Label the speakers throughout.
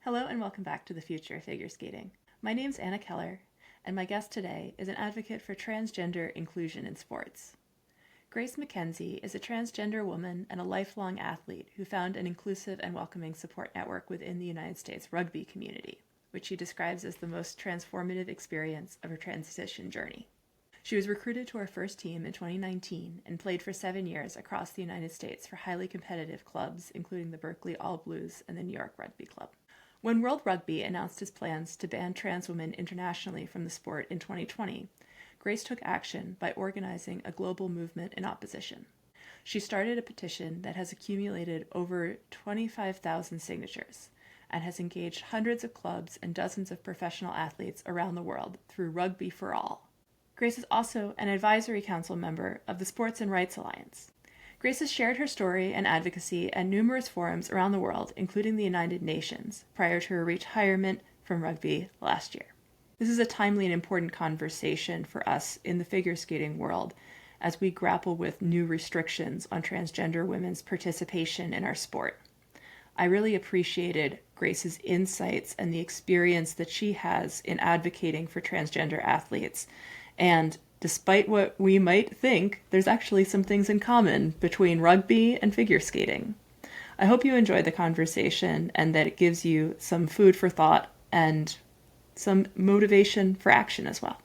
Speaker 1: Hello and welcome back to the Future of Figure Skating. My name's Anna Keller, and my guest today is an advocate for transgender inclusion in sports. Grace McKenzie is a transgender woman and a lifelong athlete who found an inclusive and welcoming support network within the United States rugby community, which she describes as the most transformative experience of her transition journey. She was recruited to our first team in 2019 and played for 7 years across the United States for highly competitive clubs, including the Berkeley All Blues and the York Rugby Club. When World Rugby announced its plans to ban trans women internationally from the sport in 2020, Grace took action by organizing a global movement in opposition. She started a petition that has accumulated over 25,000 signatures and has engaged hundreds of clubs and dozens of professional athletes around the world through Rugby for All. Grace is also an advisory council member of the Sports and Rights Alliance. Grace has shared her story and advocacy at numerous forums around the world, including the United Nations, prior to her retirement from rugby last year. This is a timely and important conversation for us in the figure skating world as we grapple with new restrictions on transgender women's participation in our sport. I really appreciated Grace's insights and the experience that she has in advocating for transgender athletes. And despite what we might think, there's actually some things in common between rugby and figure skating. I hope you enjoyed the conversation and that it gives you some food for thought and some motivation for action as well.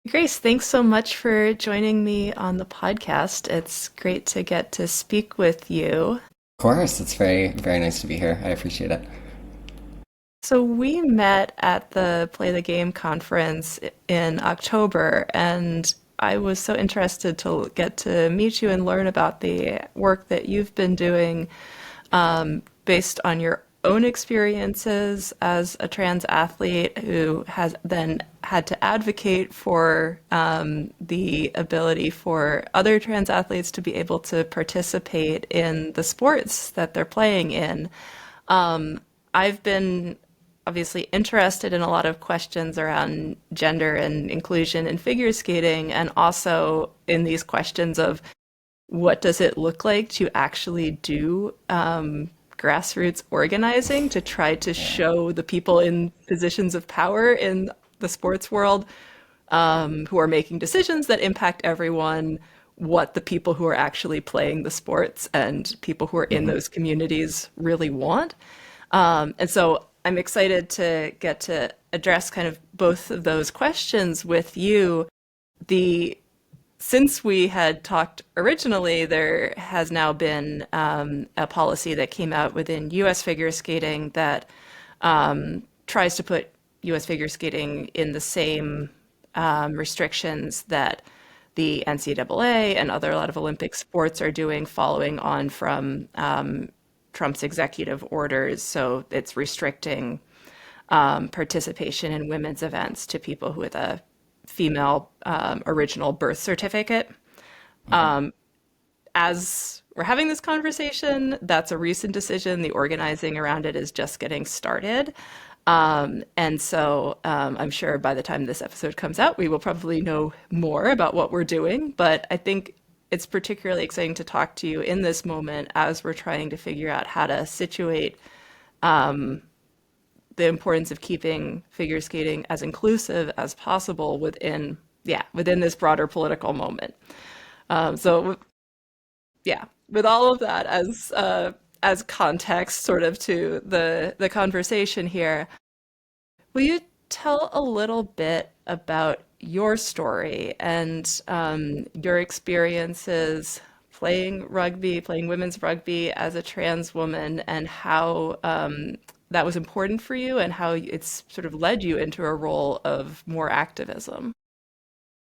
Speaker 1: Grace, thanks so much for joining me on the podcast. It's great to get to speak with you.
Speaker 2: Of course, it's very, very nice to be here. I appreciate it.
Speaker 1: So we met at the Play the Game conference in October, and I was so interested to get to meet you and learn about the work that you've been doing based on your own experiences as a trans athlete who has then had to advocate for the ability for other trans athletes to be able to participate in the sports that they're playing in. I've been obviously interested in a lot of questions around gender and inclusion in figure skating, and also in these questions of what does it look like to actually do grassroots organizing to try to show the people in positions of power in the sports world who are making decisions that impact everyone, what the people who are actually playing the sports and people who are in those communities really want. And so I'm excited to get to address kind of both of those questions with you. Since we had talked originally, there has now been a policy that came out within U.S. figure skating that tries to put U.S. figure skating in the same restrictions that the NCAA and a lot of Olympic sports are doing, following on from Trump's executive orders. So it's restricting participation in women's events to people with a female original birth certificate. As we're having this conversation, that's a recent decision. The organizing around it is just getting started. And so I'm sure by the time this episode comes out, we will probably know more about what we're doing. But I think it's particularly exciting to talk to you in this moment as we're trying to figure out how to situate the importance of keeping figure skating as inclusive as possible within this broader political moment. With all of that as context sort of to the conversation here, will you tell a little bit about your story and your experiences playing women's rugby as a trans woman, and how that was important for you and how it's sort of led you into a role of more activism?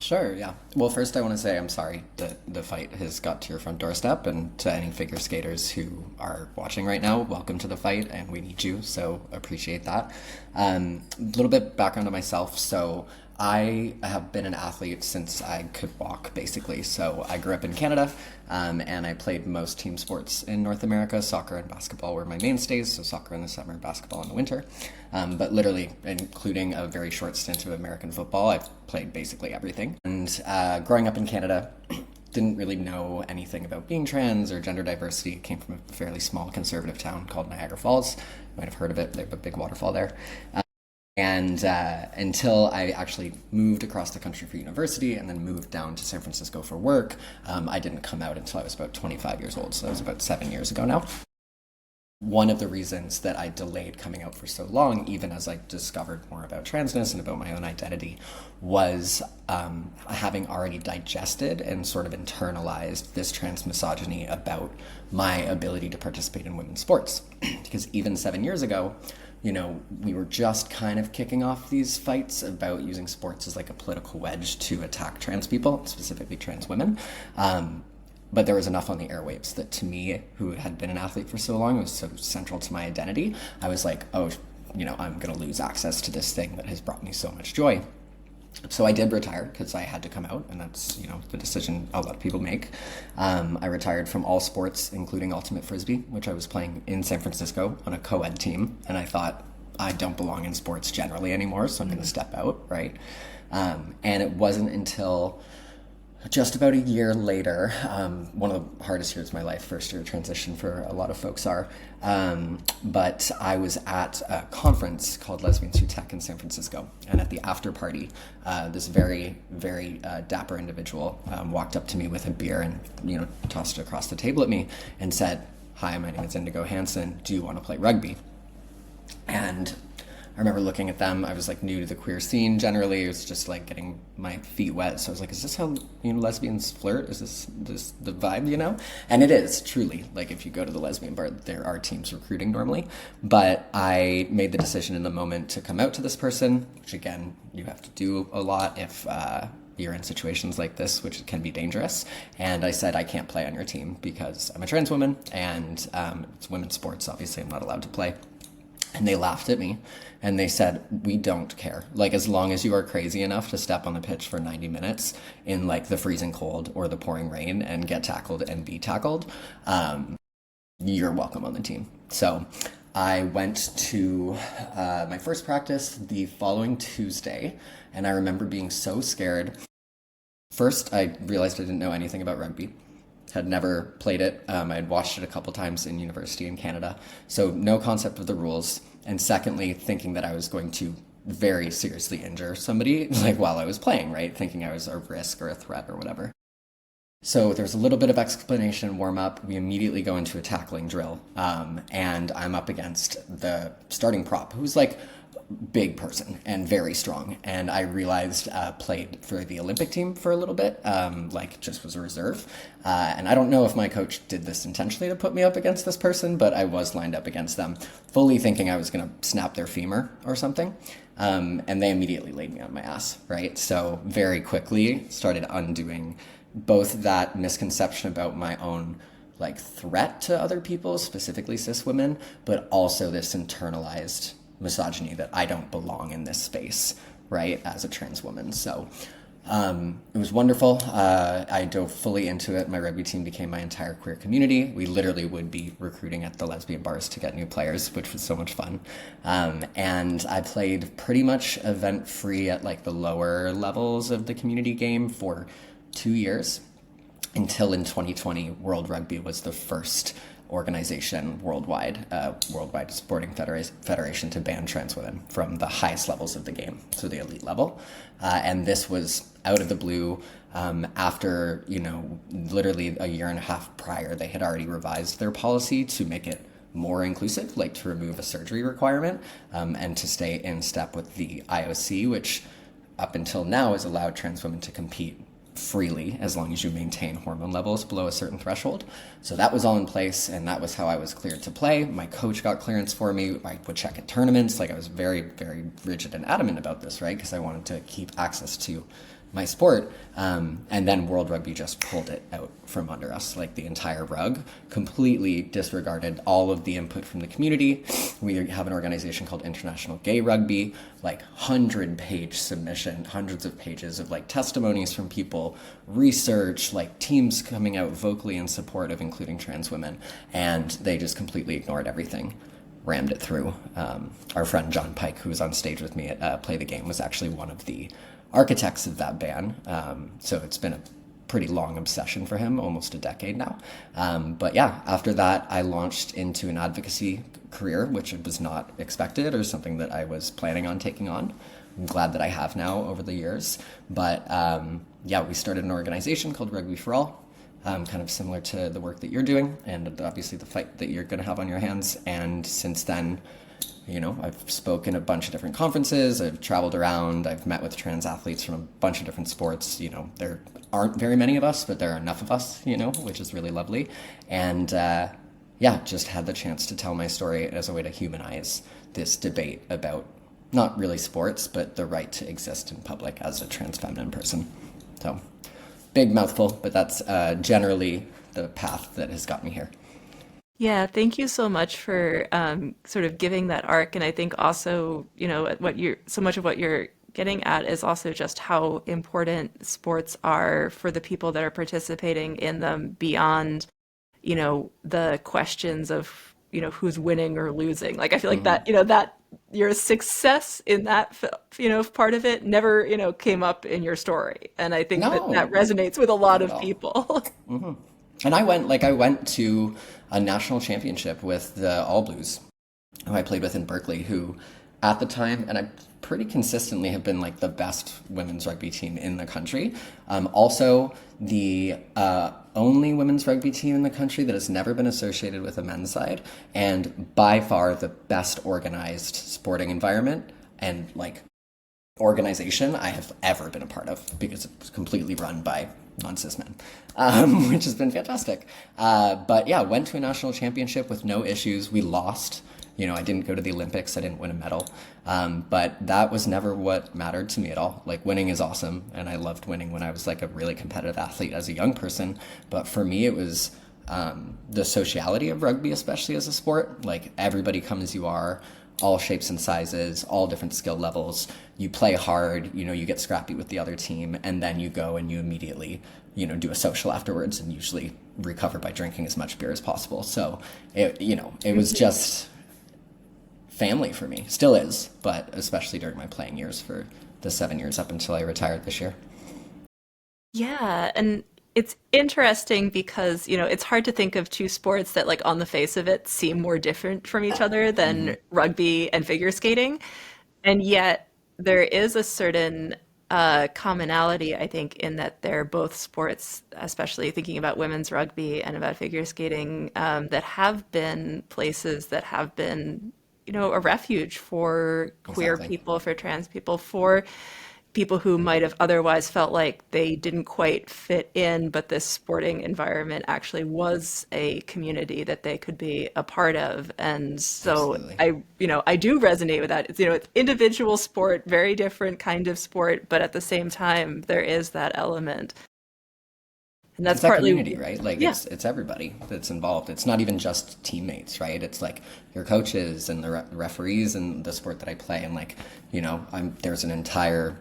Speaker 2: Sure, yeah. Well, first I want to say I'm sorry that the fight has got to your front doorstep, and to any figure skaters who are watching right now, welcome to the fight, and we need you, so appreciate that. A little bit background on myself. So I have been an athlete since I could walk, basically. So I grew up in Canada, and I played most team sports in North America. Soccer and basketball were my mainstays, so soccer in the summer, basketball in the winter. But literally, including a very short stint of American football, I've played basically everything. And growing up in Canada, didn't really know anything about being trans or gender diversity. Came from a fairly small conservative town called Niagara Falls. You might have heard of it. They have a big waterfall there. And until I actually moved across the country for university and then moved down to San Francisco for work, I didn't come out until I was about 25 years old. So that was about 7 years ago now. One of the reasons that I delayed coming out for so long, even as I discovered more about transness and about my own identity, was having already digested and sort of internalized this trans misogyny about my ability to participate in women's sports. Because even 7 years ago, you know, we were just kind of kicking off these fights about using sports as like a political wedge to attack trans people, specifically trans women. But there was enough on the airwaves that to me, who had been an athlete for so long, it was so central to my identity. I was like, oh, you know, I'm going to lose access to this thing that has brought me so much joy. So I did retire because I had to come out, and that's, you know, the decision a lot of people make. I retired from all sports, including ultimate frisbee, which I was playing in San Francisco on a co-ed team. And I thought, I don't belong in sports generally anymore, so I'm going to step out, right? And it wasn't until just about a year later, one of the hardest years of my life, first year transition for a lot of folks are, but I was at a conference called Lesbians Who Tech in San Francisco, and at the after party, this very, very dapper individual walked up to me with a beer and, you know, tossed it across the table at me and said, "Hi, my name is Indigo Hansen. Do you want to play rugby?" And I remember looking at them. I was like new to the queer scene generally. It was just like getting my feet wet. So I was like, is this how, you know, lesbians flirt? Is this the vibe, you know? And it is, truly. Like if you go to the lesbian bar, there are teams recruiting normally. But I made the decision in the moment to come out to this person, which again, you have to do a lot if you're in situations like this, which can be dangerous. And I said, I can't play on your team because I'm a trans woman and it's women's sports. Obviously, I'm not allowed to play. And they laughed at me and they said, we don't care. Like, as long as you are crazy enough to step on the pitch for 90 minutes in like the freezing cold or the pouring rain and get tackled and be tackled, you're welcome on the team. So I went to my first practice the following Tuesday, and I remember being so scared. First, I realized I didn't know anything about rugby. Had never played it. I'd watched it a couple times in university in Canada, so no concept of the rules. And secondly, thinking that I was going to very seriously injure somebody, like while I was playing, right? Thinking I was a risk or a threat or whatever. So there's a little bit of explanation, warm up. We immediately go into a tackling drill, and I'm up against the starting prop, who's like big person and very strong. And I realized played for the Olympic team for a little bit, like just was a reserve. And I don't know if my coach did this intentionally to put me up against this person, but I was lined up against them, fully thinking I was going to snap their femur or something. And they immediately laid me on my ass, right? So very quickly started undoing both that misconception about my own like threat to other people, specifically cis women, but also this internalized misogyny that I don't belong in this space, right, as a trans woman. So it was wonderful. I dove fully into it. My rugby team became my entire queer community. We literally would be recruiting at the lesbian bars to get new players, which was so much fun. And I played pretty much event-free at like the lower levels of the community game for 2 years, until in 2020, World Rugby was the first organization worldwide sporting federation to ban trans women from the highest levels of the game, so the elite level. And this was out of the blue. After, you know, literally a year and a half prior, they had already revised their policy to make it more inclusive, like to remove a surgery requirement, and to stay in step with the IOC, which up until now has allowed trans women to compete freely as long as you maintain hormone levels below a certain threshold. So that was all in place, and that was how I was cleared to play. My coach got clearance for me. I would check at tournaments. Like, I was very, very rigid and adamant about this, right? Because I wanted to keep access to my sport. And then World Rugby just pulled it out from under us, like the entire rug, completely disregarded all of the input from the community. We have an organization called International Gay Rugby, like 100-page submission, hundreds of pages of like testimonies from people, research, like teams coming out vocally in support of including trans women. And they just completely ignored everything, rammed it through. Our friend John Pike, who was on stage with me at Play the Game, was actually one of the architects of that ban. So it's been a pretty long obsession for him, almost a decade now. But yeah, after that, I launched into an advocacy career, which was not expected or something that I was planning on taking on. I'm glad that I have now over the years. But yeah, we started an organization called Rugby for All, kind of similar to the work that you're doing and obviously the fight that you're going to have on your hands. And since then, I've spoken at a bunch of different conferences, I've traveled around, I've met with trans athletes from a bunch of different sports. There aren't very many of us, but there are enough of us, which is really lovely. And yeah, just had the chance to tell my story as a way to humanize this debate about not really sports, but the right to exist in public as a trans feminine person. So, big mouthful, but that's generally the path that has got me here.
Speaker 1: Yeah, thank you so much for sort of giving that arc. And I think also, so much of what you're getting at is also just how important sports are for the people that are participating in them beyond, the questions of, who's winning or losing. Like, I feel like that, that your success in that, part of it never, came up in your story. And I think that that
Speaker 2: No,
Speaker 1: resonates with a lot
Speaker 2: not at
Speaker 1: of
Speaker 2: all.
Speaker 1: people.
Speaker 2: And I went to a national championship with the All Blues, who I played with in Berkeley, who at the time, and I pretty consistently have been like the best women's rugby team in the country. Also, the only women's rugby team in the country that has never been associated with a men's side, and by far the best organized sporting environment and like organization I have ever been a part of because it was completely run by non-cis men, which has been fantastic. But yeah, went to a national championship with no issues. We lost. I didn't go to the Olympics. I didn't win a medal. But that was never what mattered to me at all. Like, winning is awesome, and I loved winning when I was like a really competitive athlete as a young person. But for me, it was the sociality of rugby, especially as a sport. Like, everybody come as you are, all shapes and sizes, all different skill levels. You play hard, you get scrappy with the other team, and then you go and you immediately, do a social afterwards and usually recover by drinking as much beer as possible. So it was just family for me. Still is, but especially during my playing years for the 7 years up until I retired this year.
Speaker 1: Yeah, and it's interesting because, it's hard to think of two sports that, like, on the face of it, seem more different from each other than rugby and figure skating. And yet, there is a certain commonality, I think, in that they're both sports, especially thinking about women's rugby and about figure skating, that have been places that have been, a refuge for queer
Speaker 2: Exactly.
Speaker 1: people, for trans people, for people who might have otherwise felt like they didn't quite fit in, but this sporting environment actually was a community that they could be a part of. And so
Speaker 2: Absolutely.
Speaker 1: I do resonate with that. It's individual sport, very different kind of sport, but at the same time, there is that element. And that's
Speaker 2: It's that
Speaker 1: partly,
Speaker 2: community, right? Like,
Speaker 1: yeah.
Speaker 2: it's everybody that's involved. It's not even just teammates, right? It's like your coaches and the referees and the sport that I play, and like, there's an entire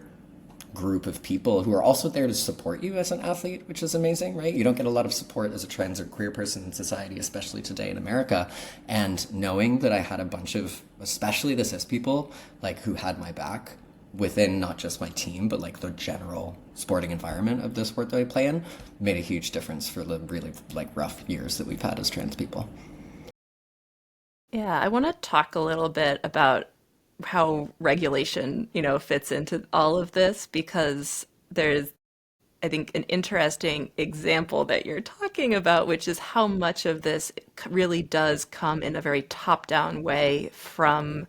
Speaker 2: group of people who are also there to support you as an athlete, which is amazing, right? You don't get a lot of support as a trans or queer person in society, especially today in America. And knowing that I had a bunch of, especially the cis people, like, who had my back within not just my team, but like the general sporting environment of the sport that I play in, made a huge difference for the really like rough years that we've had as trans people.
Speaker 1: Yeah, I want to talk a little bit about how regulation, fits into all of this because there's, I think, an interesting example that you're talking about, which is how much of this really does come in a very top-down way from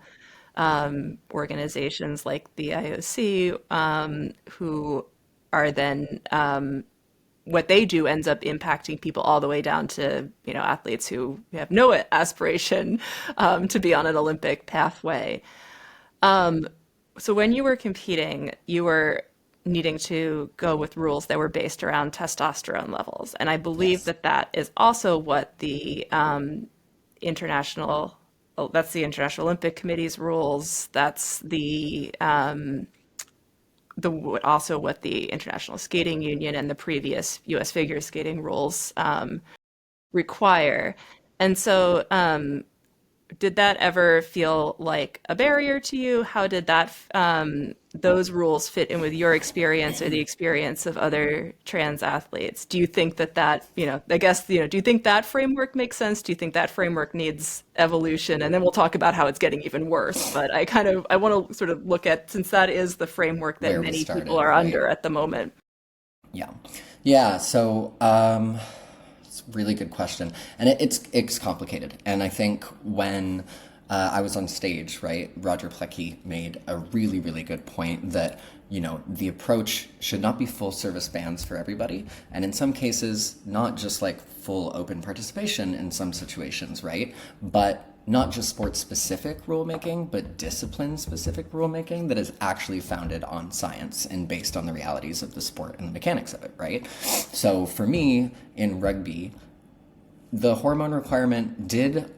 Speaker 1: organizations like the IOC, who are then what they do ends up impacting people all the way down to athletes who have no aspiration to be on an Olympic pathway. So when you were competing, you were needing to go with rules that were based around testosterone levels. And I believe
Speaker 2: Yes,
Speaker 1: that that is also what the international, oh, that's the International Olympic Committee's rules. That's also what the International Skating Union and the previous U.S. figure skating rules require. And so did that ever feel like a barrier to you? How did that those rules fit in with your experience or the experience of other trans athletes? Do you think that, I guess, do you think that framework makes sense? Do you think that framework needs evolution? And then we'll talk about how it's getting even worse. But I want to sort of look at, since that is the framework that
Speaker 2: Where we
Speaker 1: many people
Speaker 2: started,
Speaker 1: are
Speaker 2: right?
Speaker 1: under at the moment.
Speaker 2: Yeah. Yeah. So, it's a really good question. And it's complicated. And I think when I was on stage, right, Roger Plecky made a really, really good point that, the approach should not be full service bans for everybody. And in some cases, not just like full open participation in some situations, right? But not just sport specific rulemaking, but discipline specific rulemaking that is actually founded on science and based on the realities of the sport and the mechanics of it, right? So for me in rugby, the hormone requirement did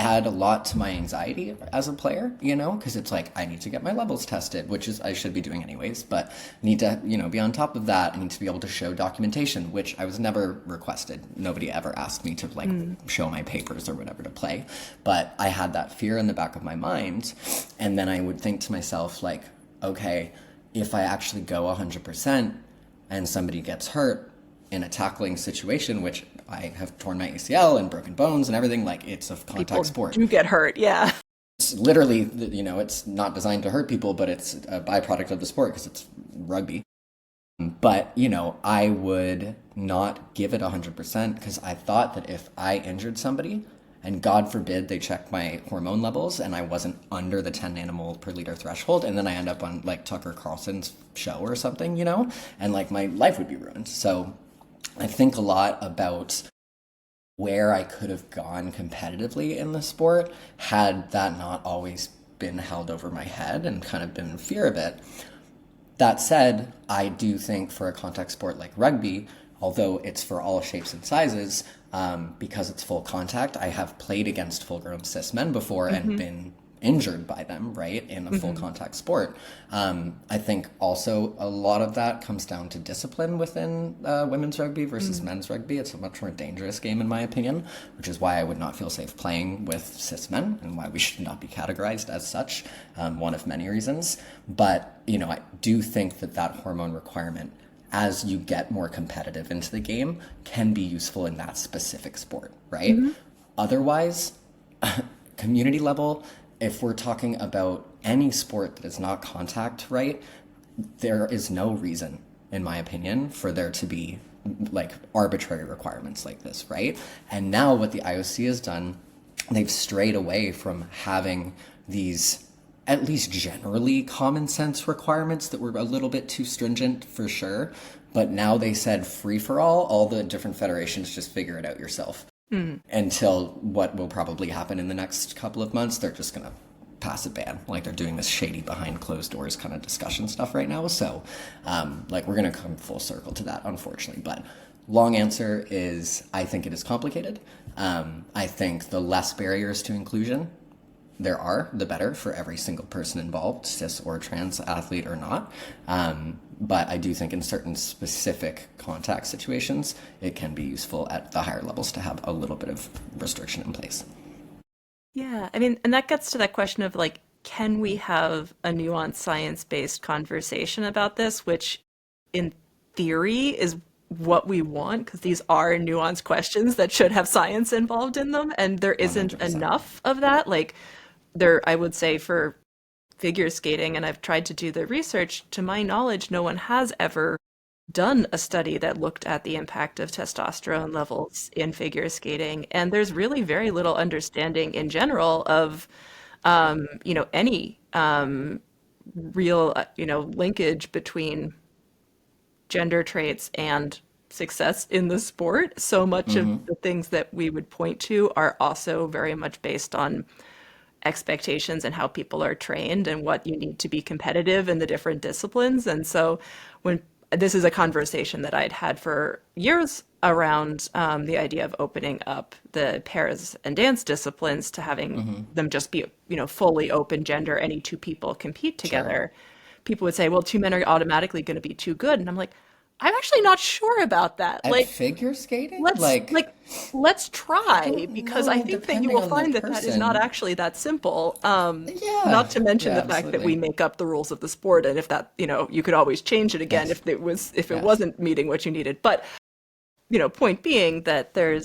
Speaker 2: add a lot to my anxiety as a player, because it's like I need to get my levels tested, which is I should be doing anyways, but need to, be on top of that. I need to be able to show documentation, which I was never requested. Nobody ever asked me to like show my papers or whatever to play. But I had that fear in the back of my mind. And then I would think to myself like, okay, if I actually go 100% and somebody gets hurt in a tackling situation, which I have torn my ACL and broken bones and everything, like it's a contact
Speaker 1: People
Speaker 2: sport.
Speaker 1: do get hurt, yeah.
Speaker 2: It's literally, it's not designed to hurt people, but it's a byproduct of the sport because it's rugby. But, I would not give it 100% because I thought that if I injured somebody, and God forbid they checked my hormone levels and I wasn't under the 10 nanomole per liter threshold, and then I end up on like Tucker Carlson's show or something, and like my life would be ruined. So I think a lot about where I could have gone competitively in the sport had that not always been held over my head and kind of been in fear of it. That said, I do think for a contact sport like rugby, although it's for all shapes and sizes, because it's full contact, I have played against full-grown cis men before and been injured by them, right, in a full contact sport. I think also a lot of that comes down to discipline within women's rugby versus men's rugby. It's a much more dangerous game in my opinion, which is why I would not feel safe playing with cis men and why we should not be categorized as such, one of many reasons. But, I do think that hormone requirement, as you get more competitive into the game, can be useful in that specific sport, right? Otherwise, community level, if we're talking about any sport that is not contact, right, there is no reason, in my opinion, for there to be like arbitrary requirements like this, right? And now what the IOC has done, they've strayed away from having these at least generally common sense requirements that were a little bit too stringent for sure. But now they said free for all the different federations just figure it out yourself. Until what will probably happen in the next couple of months, they're just going to pass a ban. Like they're doing this shady behind closed doors kind of discussion stuff right now. So we're going to come full circle to that, unfortunately. But long answer is I think it is complicated. I think the less barriers to inclusion there are, the better for every single person involved, cis or trans athlete or not. But I do think in certain specific contact situations, it can be useful at the higher levels to have a little bit of restriction in place.
Speaker 1: Yeah, I mean, and that gets to that question of like, can we have a nuanced science-based conversation about this, which in theory is what we want, because these are nuanced questions that should have science involved in them, and there isn't
Speaker 2: 100%.
Speaker 1: enough of that. Like, I would say for figure skating, and I've tried to do the research, to my knowledge, no one has ever done a study that looked at the impact of testosterone levels in figure skating. And there's really very little understanding in general of, any real, linkage between gender traits and success in the sport. So much of the things that we would point to are also very much based on expectations and how people are trained and what you need to be competitive in the different disciplines. And so when this is a conversation that I'd had for years around the idea of opening up the pairs and dance disciplines to having them just be, fully open gender, any two people compete
Speaker 2: Sure.
Speaker 1: together. People would say, well, two men are automatically going to be too good. And I'm like,
Speaker 3: I'm actually not sure about that.
Speaker 2: At
Speaker 3: Like,
Speaker 2: figure skating?
Speaker 3: let's
Speaker 2: Like,
Speaker 3: like let's
Speaker 2: I
Speaker 3: try
Speaker 2: don't
Speaker 3: because I
Speaker 2: know,
Speaker 3: think that you
Speaker 2: depending
Speaker 3: will
Speaker 2: on the
Speaker 3: find that that is not
Speaker 2: person.
Speaker 3: actually that simple. Not
Speaker 2: Yeah,
Speaker 3: to mention
Speaker 2: yeah,
Speaker 3: the fact that we
Speaker 2: absolutely.
Speaker 3: make up the rules of the sport, and if that, you could always change it again
Speaker 2: Yes,
Speaker 3: if it
Speaker 2: yes.
Speaker 3: wasn't meeting what you needed. But point being that there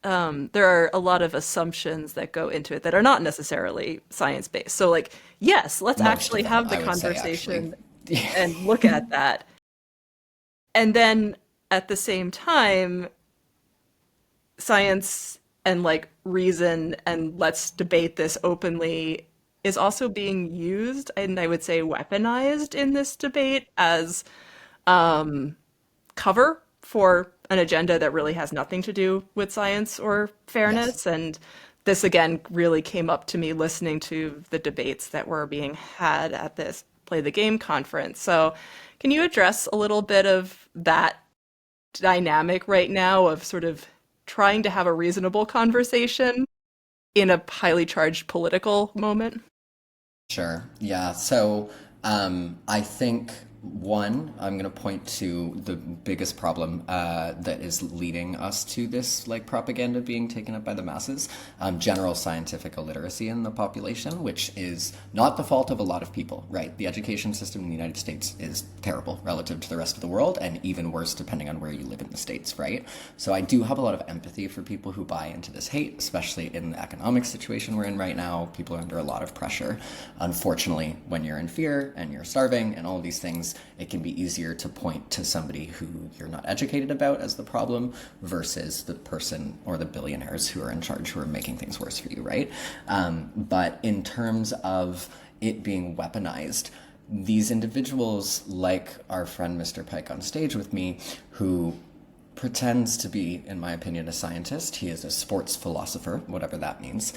Speaker 3: are a lot of assumptions that go into it that are not necessarily science based. So, like, yes, let's
Speaker 2: Most
Speaker 3: actually
Speaker 2: of them,
Speaker 3: have the
Speaker 2: I would say, actually.
Speaker 3: conversation and look at that. And then at the same time, science and like reason and let's debate this openly is also being used and I would say weaponized in this debate as cover for an agenda that really has nothing to do with science or
Speaker 2: Yes.
Speaker 3: fairness. And this again really came up to me listening to the debates that were being had at this Play the Game conference. So, can you address a little bit of that dynamic right now of sort of trying to have a reasonable conversation in a highly charged political moment?
Speaker 2: Sure. Yeah. So I think one, I'm going to point to the biggest problem that is leading us to this like propaganda being taken up by the masses, general scientific illiteracy in the population, which is not the fault of a lot of people, right? The education system in the United States is terrible relative to the rest of the world, and even worse depending on where you live in the States, right? So I do have a lot of empathy for people who buy into this hate, especially in the economic situation we're in right now. People are under a lot of pressure. Unfortunately, when you're in fear and you're starving and all of these things, it can be easier to point to somebody who you're not educated about as the problem versus the person or the billionaires who are in charge who are making things worse for you, right? But in terms of it being weaponized, these individuals, like our friend Mr. Pike on stage with me, who pretends to be, in my opinion, a scientist. He is a sports philosopher, whatever that means.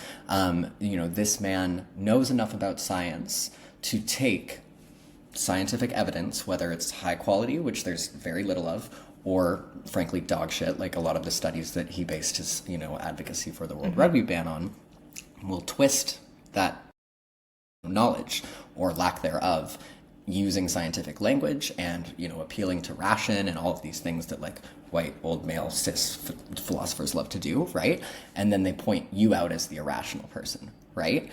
Speaker 2: This man knows enough about science to take scientific evidence, whether it's high quality, which there's very little of, or frankly dog shit, like a lot of the studies that he based his, advocacy for the World Rugby ban on, will twist that knowledge or lack thereof using scientific language and appealing to ration and all of these things that like white old male cis philosophers love to do, right? And then they point you out as the irrational person, right?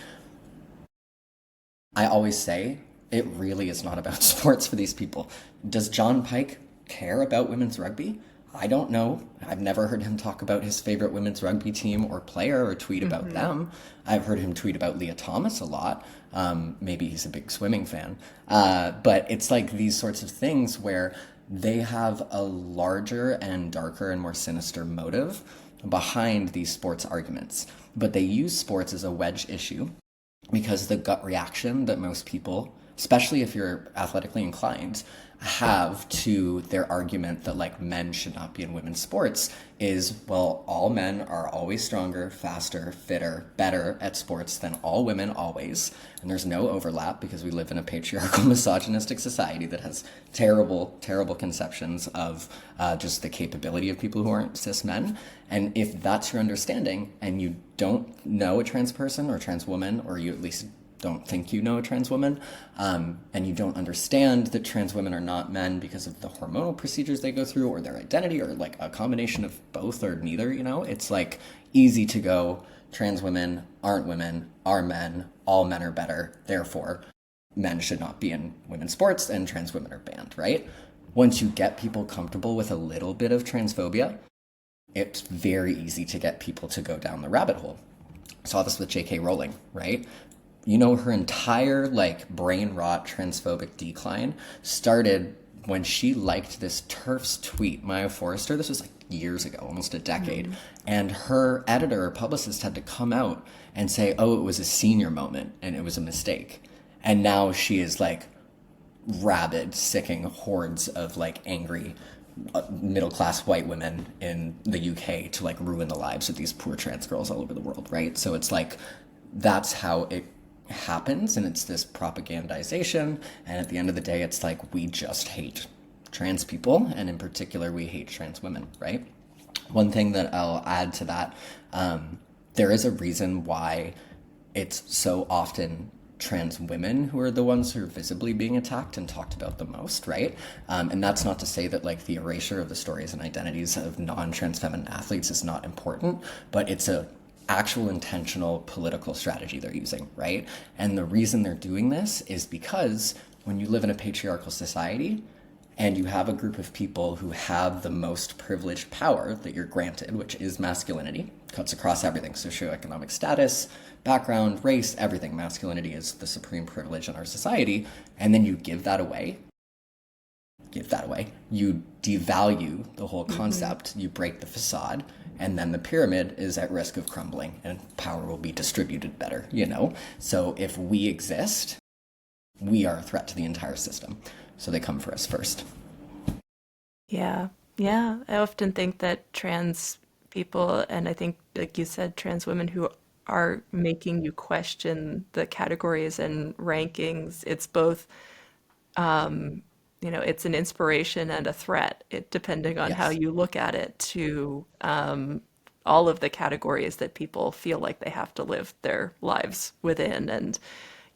Speaker 2: I always say it really is not about sports for these people. Does John Pike care about women's rugby? I don't know. I've never heard him talk about his favorite women's rugby team or player or tweet about them. I've heard him tweet about Leah Thomas a lot. Maybe he's a big swimming fan. But it's like these sorts of things where they have a larger and darker and more sinister motive behind these sports arguments. But they use sports as a wedge issue because the gut reaction that most people, especially if you're athletically inclined, have to their argument that like men should not be in women's sports is, well, all men are always stronger, faster, fitter, better at sports than all women always. And there's no overlap because we live in a patriarchal, misogynistic society that has terrible, terrible conceptions of just the capability of people who aren't cis men. And if that's your understanding and you don't know a trans person or trans woman, or you at least don't think you know a trans woman, and you don't understand that trans women are not men because of the hormonal procedures they go through or their identity or like a combination of both or neither, it's like easy to go, trans women aren't women, are men, all men are better, therefore men should not be in women's sports and trans women are banned, right? Once you get people comfortable with a little bit of transphobia, it's very easy to get people to go down the rabbit hole. Saw this with J.K. Rowling, right? Her entire like brain rot transphobic decline started when she liked this TERF's tweet, Maya Forrester. This was like years ago, almost a decade. And her editor or publicist had to come out and say, oh, it was a senior moment and it was a mistake. And now she is like rabid, sicking hordes of like angry middle-class white women in the UK to like ruin the lives of these poor trans girls all over the world, right? So it's like that's how it happens, and it's this propagandization, and at the end of the day it's like we just hate trans people, and in particular we hate trans women, right? One thing that I'll add to that, there is a reason why it's so often trans women who are the ones who are visibly being attacked and talked about the most, right? And that's not to say that like the erasure of the stories and identities of non-trans feminine athletes is not important, but it's a actual intentional political strategy they're using, right? And the reason they're doing this is because when you live in a patriarchal society and you have a group of people who have the most privileged power that you're granted, which is masculinity, cuts across everything, socioeconomic status, background, race, everything. Masculinity is the supreme privilege in our society, and then you give that away, you devalue the whole concept, you break the facade, and then the pyramid is at risk of crumbling and power will be distributed better, you know? So if we exist, we are a threat to the entire system. So they come for us first.
Speaker 3: Yeah. Yeah. I often think that trans people, and I think, like you said, trans women who are making you question the categories and rankings, it's both, it's an inspiration and a threat, depending on how
Speaker 2: Yes.
Speaker 3: you look at it, to all of the categories that people feel like they have to live their lives within. And,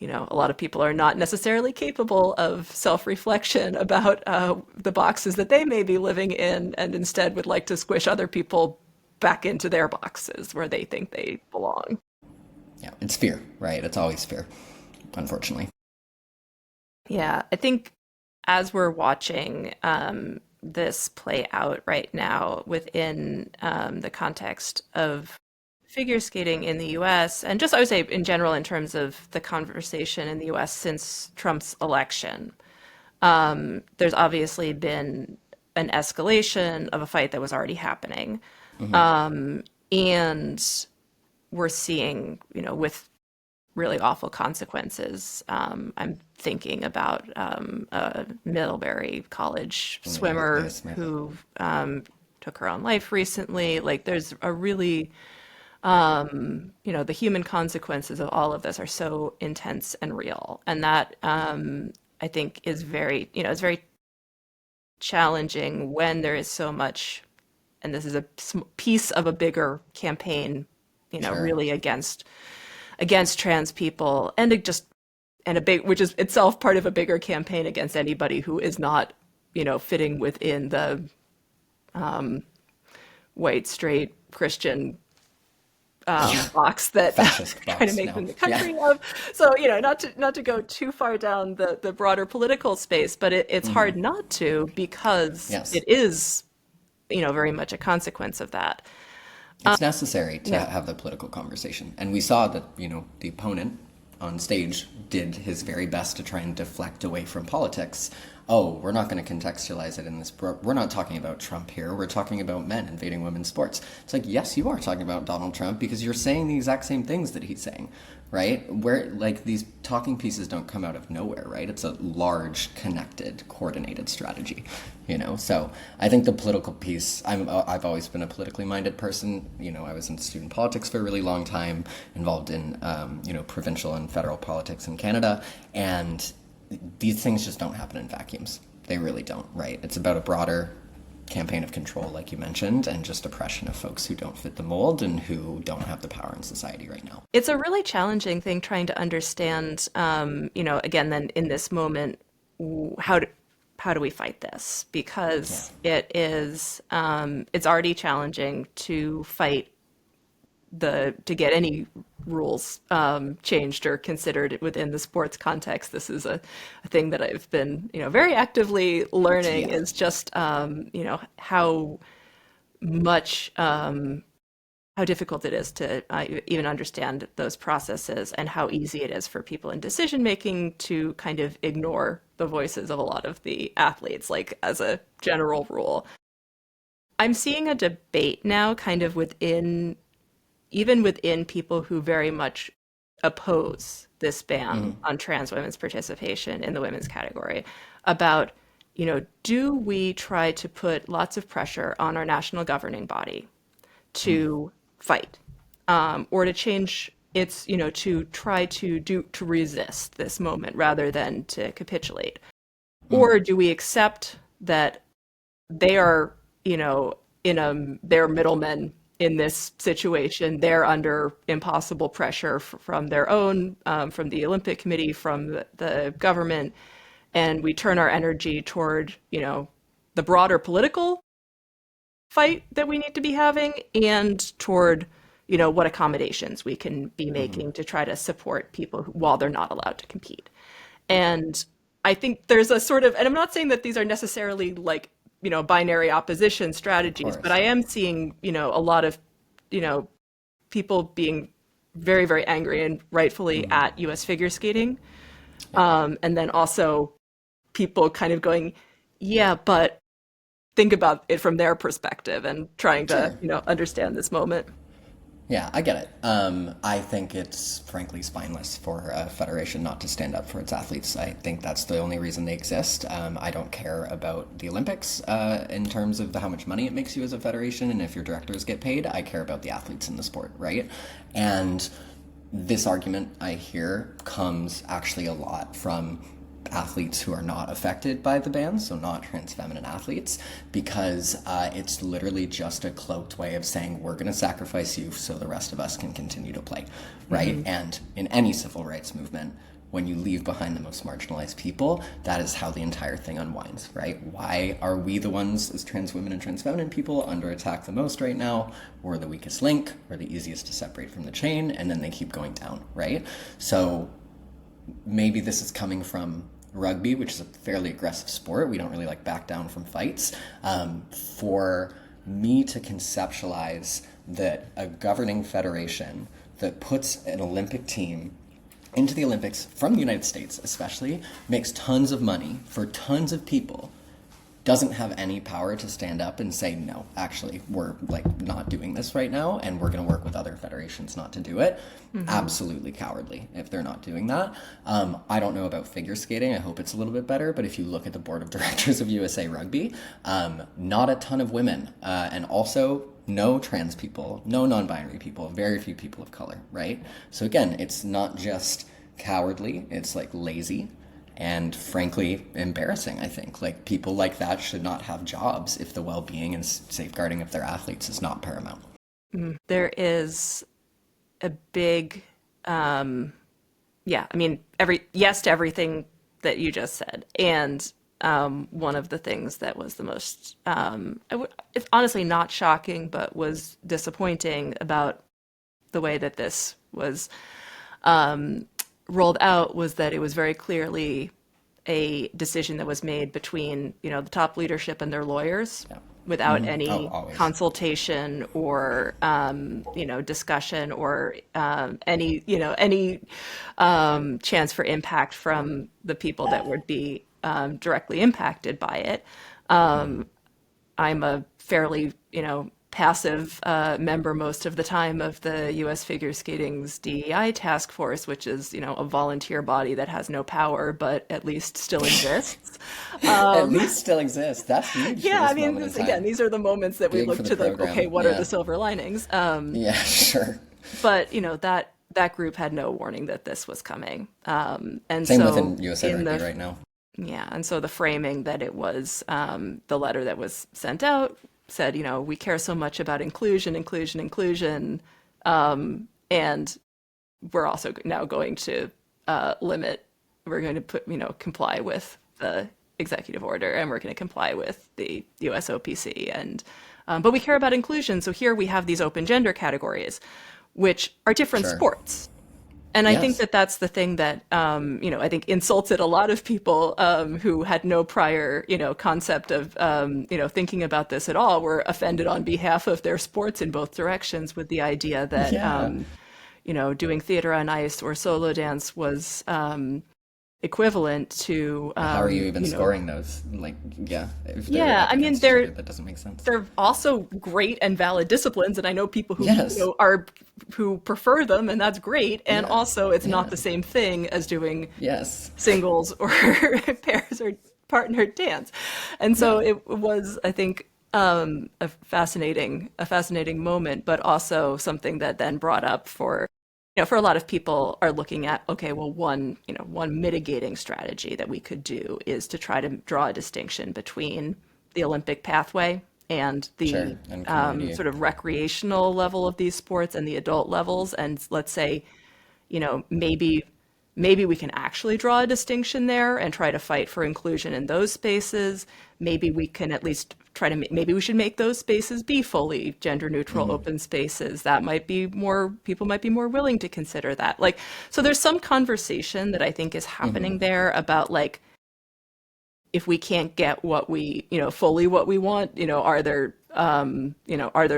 Speaker 3: a lot of people are not necessarily capable of self-reflection about the boxes that they may be living in, and instead would like to squish other people back into their boxes where they think they belong.
Speaker 2: Yeah, it's fear, right? It's always fear, unfortunately.
Speaker 3: Yeah, I think as we're watching this play out right now within the context of figure skating in the US, and just I would say in general in terms of the conversation in the US since Trump's election, there's obviously been an escalation of a fight that was already happening. And we're seeing, with really awful consequences. I'm thinking about a Middlebury College swimmer
Speaker 2: Smith.
Speaker 3: who took her own life recently. Like, there's a really, the human consequences of all of this are so intense and real. And that, I think, is very, it's very challenging when there is so much, and this is a piece of a bigger campaign,
Speaker 2: Sure.
Speaker 3: really against trans people, and a big, which is itself part of a bigger campaign against anybody who is not, fitting within the white, straight, Christian box that
Speaker 2: Fascist
Speaker 3: kind of
Speaker 2: box
Speaker 3: makes
Speaker 2: now.
Speaker 3: in the
Speaker 2: Yeah.
Speaker 3: country of. So, not to go too far down the broader political space, but it's hard not to, because
Speaker 2: Yes.
Speaker 3: it is, very much a consequence of that.
Speaker 2: It's necessary to
Speaker 3: Yeah.
Speaker 2: have the political conversation. And we saw that, the opponent on stage did his very best to try and deflect away from politics. Oh, we're not going to contextualize it in this. We're not talking about Trump here. We're talking about men invading women's sports. It's like, yes, you are talking about Donald Trump because you're saying the exact same things that he's saying, right? Where, like, these talking pieces don't come out of nowhere, right? It's a large, connected, coordinated strategy, So I think the political piece, I've always been a politically minded person. I was in student politics for a really long time, involved in, provincial and federal politics in Canada. And these things just don't happen in vacuums. They really don't, right? It's about a broader campaign of control, like you mentioned, and just oppression of folks who don't fit the mold and who don't have the power in society right now.
Speaker 3: It's a really challenging thing trying to understand, again, then in this moment, how do we fight this? Because it's already challenging to fight to get any rules changed or considered within the sports context. This is a thing that I've been, very actively learning,
Speaker 2: Yeah.
Speaker 3: is just, how much, how difficult it is to even understand those processes, and how easy it is for people in decision making to kind of ignore the voices of a lot of the athletes, like, as a general rule. I'm seeing a debate now kind of even within people who very much oppose this ban on trans women's participation in the women's category, about, do we try to put lots of pressure on our national governing body to fight, or to change its, to try to resist this moment rather than to capitulate? Or do we accept that they are, in they're middlemen in this situation, they're under impossible pressure from their own, from the Olympic Committee, from the government, and we turn our energy toward, the broader political fight that we need to be having and toward, what accommodations we can be making to try to support people while they're not allowed to compete. And I think there's a sort of, and I'm not saying that these are necessarily like, binary opposition strategies, but I am seeing, a lot of, people being very, very angry and rightfully at US figure skating. And then also people kind of going, yeah, but think about it from their perspective and trying to,
Speaker 2: Sure.
Speaker 3: understand this moment.
Speaker 2: Yeah, I get it. I think it's frankly spineless for a federation not to stand up for its athletes. I think that's the only reason they exist. I don't care about the Olympics in terms of how much money it makes you as a federation and if your directors get paid. I care about the athletes in the sport, right? And this argument I hear comes actually a lot from athletes who are not affected by the ban, so not trans feminine athletes, because it's literally just a cloaked way of saying we're going to sacrifice you so the rest of us can continue to play, right? And in any civil rights movement, when you leave behind the most marginalized people, that is how the entire thing unwinds, right? Why are we the ones as trans women and trans feminine people under attack the most right now? We're the weakest link, we're the easiest to separate from the chain, and then they keep going down, right? So maybe this is coming from rugby, which is a fairly aggressive sport. We don't really like back down from fights. For me to conceptualize that a governing federation that puts an Olympic team into the Olympics from the United States especially, makes tons of money for tons of people, doesn't have any power to stand up and say, no, actually, we're like not doing this right now, and we're going to work with other federations not to do it. Absolutely cowardly if they're not doing that. I don't know about figure skating. I hope it's a little bit better. But if you look at the board of directors of USA Rugby, not a ton of women, and also no trans people, no non-binary people, very few people of color, right? So again, it's not just cowardly, it's like lazy. And frankly, embarrassing, I think. Like, people like that should not have jobs if the well-being and safeguarding of their athletes is not paramount.
Speaker 3: There is a big, yeah, I mean, yes to everything that you just said. And one of the things that was the most, it's honestly not shocking, but was disappointing about the way that this was rolled out was that it was very clearly a decision that was made between, the top leadership and their lawyers without any consultation or, discussion or any chance for impact from the people that would be directly impacted by it. I'm a fairly, passive member most of the time of the U.S. Figure Skating's DEI task force, which is, a volunteer body that has no power, but at least still exists.
Speaker 2: At least still exists. That's huge.
Speaker 3: Yeah, I mean, again, these are the moments that we
Speaker 2: Big
Speaker 3: look
Speaker 2: for the
Speaker 3: to the,
Speaker 2: program.
Speaker 3: okay, what are the silver linings?
Speaker 2: Yeah, sure.
Speaker 3: But, that group had no warning that this was coming. And
Speaker 2: Same
Speaker 3: so
Speaker 2: within USA
Speaker 3: in
Speaker 2: Rugby
Speaker 3: the
Speaker 2: right now.
Speaker 3: Yeah, and so the framing that it was the letter that was sent out said, we care so much about inclusion, and we're also now going to we're going to comply with the executive order, and we're going to comply with the USOPC, and but we care about inclusion. So here we have these open gender categories, which are different
Speaker 2: Sure.
Speaker 3: sports. And I think
Speaker 2: Yes.
Speaker 3: that that's the thing that, I think insulted a lot of people who had no prior, concept of, thinking about this at all, were offended on behalf of their sports in both directions with the idea that, doing theater on ice or solo dance was equivalent to,
Speaker 2: How are you even scoring those? Like, yeah. If they're
Speaker 3: yeah,
Speaker 2: up
Speaker 3: I mean,
Speaker 2: against each other, that doesn't make sense.
Speaker 3: they're also great and valid disciplines, and I know people who
Speaker 2: Yes.
Speaker 3: who prefer them, and that's great. And
Speaker 2: Yeah.
Speaker 3: also, it's not
Speaker 2: Yeah.
Speaker 3: the same thing as doing
Speaker 2: Yes.
Speaker 3: singles or pairs or partnered dance. And so it was, I think, a fascinating moment, but also something that then brought up for for a lot of people are looking at, okay, well, one mitigating strategy that we could do is to try to draw a distinction between the Olympic pathway and the
Speaker 2: Sure. And community.
Speaker 3: sort of recreational level of these sports and the adult levels. And let's say, maybe we can actually draw a distinction there and try to fight for inclusion in those spaces. Maybe we can at least try to, maybe we should make those spaces be fully gender neutral open spaces. That might be more, people might be more willing to consider that. Like, so there's some conversation that I think is happening there about like, if we can't get what we, fully what we want, are there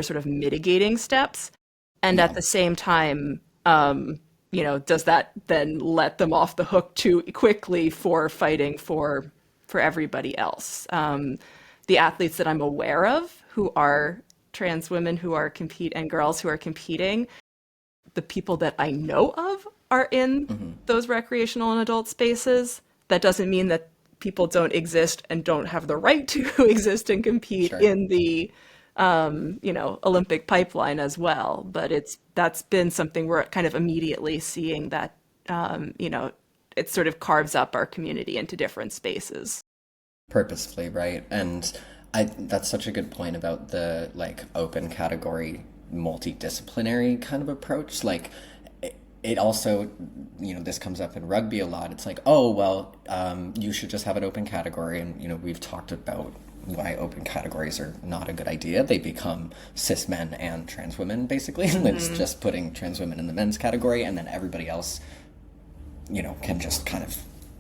Speaker 3: sort of mitigating steps? And at
Speaker 2: Yeah.
Speaker 3: the same time, does that then let them off the hook too quickly for fighting for everybody else? The athletes that I'm aware of who are trans women who are compete and girls who are competing, the people that I know of are in those recreational and adult spaces. That doesn't mean that people don't exist and don't have the right to exist and compete
Speaker 2: Sure.
Speaker 3: in the Olympic pipeline as well. But that's been something we're kind of immediately seeing that, it sort of carves up our community into different spaces.
Speaker 2: Purposefully, right? And that's such a good point about the like open category multidisciplinary kind of approach. Like it also, this comes up in rugby a lot. It's like, oh, well, you should just have an open category. And, we've talked about why open categories are not a good idea. They become cis men and trans women, basically. And it's just putting trans women in the men's category, and then everybody else, can just kind of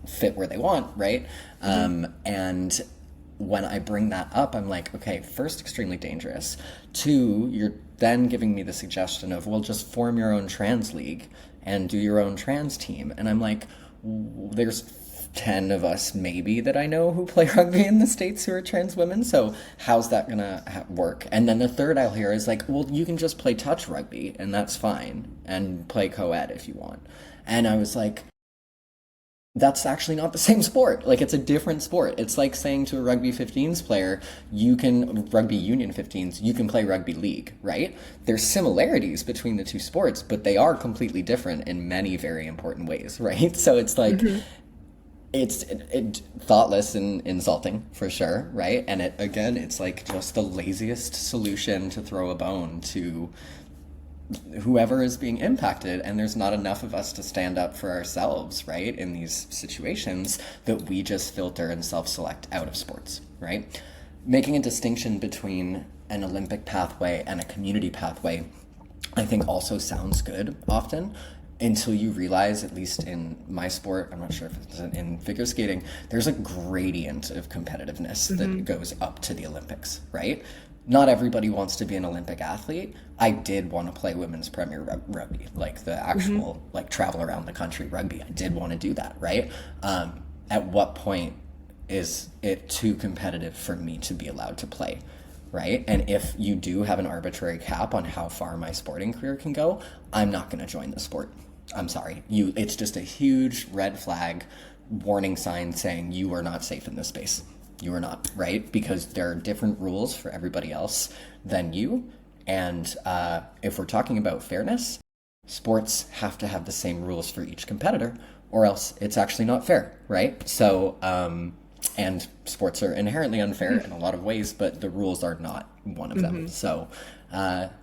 Speaker 2: fit where they want, right? And when I bring that up, I'm like, okay, first, extremely dangerous. Two, you're then giving me the suggestion of, well, just form your own trans league and do your own trans team. And I'm like, there's 10 of us maybe that I know who play rugby in the States who are trans women. So how's that gonna work? And then the third I'll hear is like, well, you can just play touch rugby and that's fine, and play co-ed if you want. And I was like, that's actually not the same sport. Like, it's a different sport. It's like saying to a rugby 15s player, rugby union 15s, you can play rugby league, right? There's similarities between the two sports, but they are completely different in many very important ways, right? So it's like, it's thoughtless and insulting for sure, right? And it's like just the laziest solution to throw a bone to whoever is being impacted, and there's not enough of us to stand up for ourselves, right, in these situations, that we just filter and self-select out of sports, right? Making a distinction between an Olympic pathway and a community pathway, I think also sounds good often, until you realize, at least in my sport, I'm not sure if it's in figure skating, there's a gradient of competitiveness that goes up to the Olympics, right? Not everybody wants to be an Olympic athlete. I did want to play women's premier rugby, like the actual, like travel around the country rugby. I did want to do that, right? At what point is it too competitive for me to be allowed to play, right? And if you do have an arbitrary cap on how far my sporting career can go, I'm not going to join the sport. I'm sorry. It's just a huge red flag warning sign saying you are not safe in this space. You are not, right? Because there are different rules for everybody else than you. And if we're talking about fairness, sports have to have the same rules for each competitor, or else it's actually not fair, right? So, and sports are inherently unfair in a lot of ways, but the rules are not one of them. So,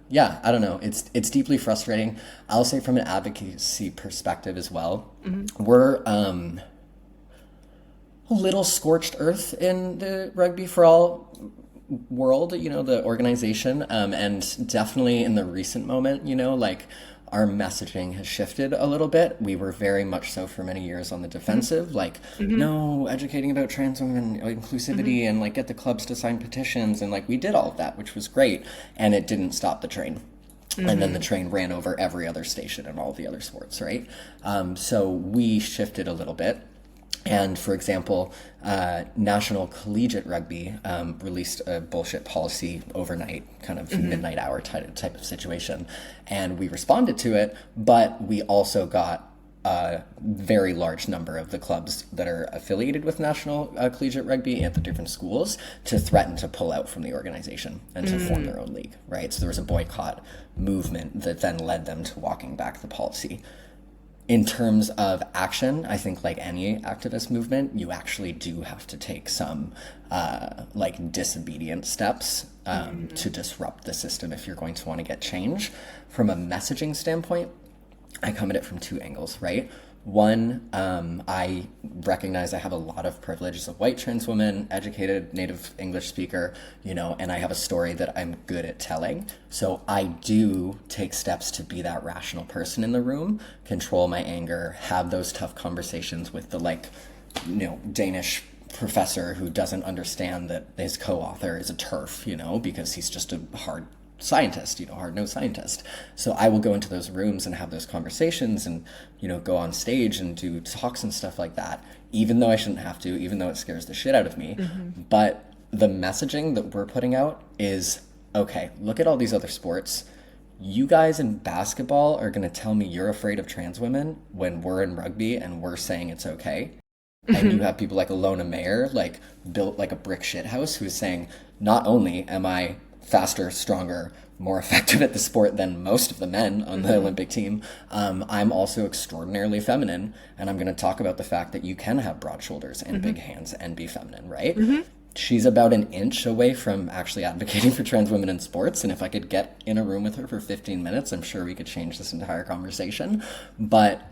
Speaker 2: yeah, I don't know. It's deeply frustrating. I'll say from an advocacy perspective as well, we're a little scorched earth in the Rugby for All world, the organization, and definitely in the recent moment, like our messaging has shifted a little bit. We were very much so for many years on the defensive, like, no, educating about trans women inclusivity and like get the clubs to sign petitions. And like we did all of that, which was great. And it didn't stop the train. And then the train ran over every other station and all the other sports, right? So we shifted a little bit. And for example, National Collegiate Rugby released a bullshit policy overnight, kind of midnight hour type of situation. And we responded to it, but we also got a very large number of the clubs that are affiliated with National Collegiate Rugby at the different schools to threaten to pull out from the organization and to form their own league, right? So there was a boycott movement that then led them to walking back the policy. In terms of action, I think like any activist movement, you actually do have to take some like disobedient steps to disrupt the system if you're going to want to get change. From a messaging standpoint, I come at it from two angles, right? One, I recognize I have a lot of privilege as a white trans woman, educated native English speaker, and I have a story that I'm good at telling. So I do take steps to be that rational person in the room, control my anger, have those tough conversations with the Danish professor who doesn't understand that his co-author is a TERF, because he's just a hard scientist, hard-nosed scientist. So I will go into those rooms and have those conversations and, go on stage and do talks and stuff like that, even though I shouldn't have to, even though it scares the shit out of me. But the messaging that we're putting out is, okay, look at all these other sports. You guys in basketball are going to tell me you're afraid of trans women when we're in rugby and we're saying it's okay. And you have people like Alona Mayer, like built like a brick shit house, who's saying, not only am I faster, stronger, more effective at the sport than most of the men on the Olympic team, I'm also extraordinarily feminine, and I'm going to talk about the fact that you can have broad shoulders and big hands and be feminine, right? She's about an inch away from actually advocating for trans women in sports, and if I could get in a room with her for 15 minutes, I'm sure we could change this entire conversation. But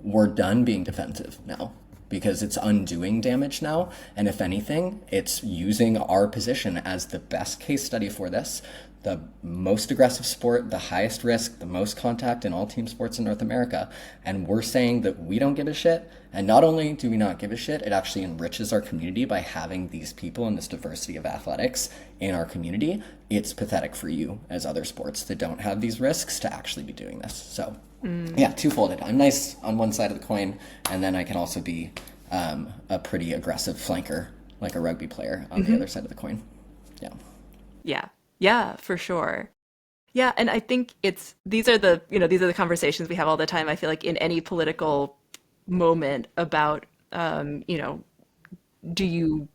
Speaker 2: we're done being defensive now, because it's undoing damage now. And if anything, it's using our position as the best case study for this. The most aggressive sport, the highest risk, the most contact in all team sports in North America. And we're saying that we don't give a shit. And not only do we not give a shit, it actually enriches our community by having these people and this diversity of athletics in our community. It's pathetic for you as other sports that don't have these risks to actually be doing this. So yeah, twofolded. I'm nice on one side of the coin, and then I can also be a pretty aggressive flanker, like a rugby player, on the other side of the coin. Yeah.
Speaker 3: Yeah, for sure. Yeah, and I think these are the conversations we have all the time. I feel like in any political moment about, do you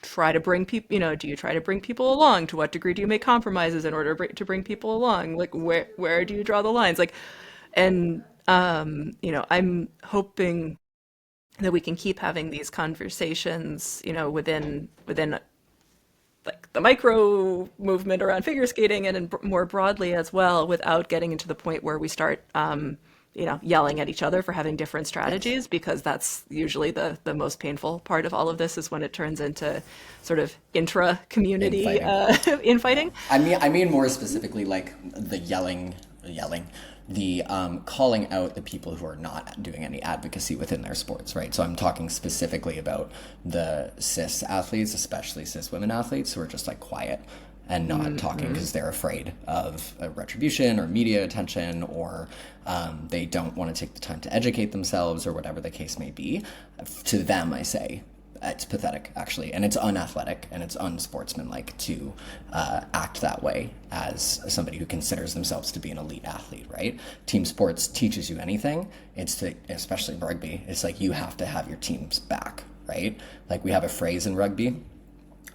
Speaker 3: try to bring people, do you try to bring people along? To what degree do you make compromises in order to bring people along? Like where do you draw the lines? Like, and I'm hoping that we can keep having these conversations, within like the micro movement around figure skating and more broadly as well, without getting into the point where we start, yelling at each other for having different strategies, because that's usually the most painful part of all of this, is when it turns into sort of intra-community infighting.
Speaker 2: I mean more specifically like the yelling, the calling out the people who are not doing any advocacy within their sports, right? So I'm talking specifically about the cis athletes, especially cis women athletes, who are just like quiet and not talking because they're afraid of retribution or media attention, or they don't want to take the time to educate themselves, or whatever the case may be. To them, I say, it's pathetic, actually, and it's unathletic and it's unsportsmanlike to act that way as somebody who considers themselves to be an elite athlete, right? Team sports teaches you anything, especially rugby, it's like you have to have your team's back, right? Like we have a phrase in rugby,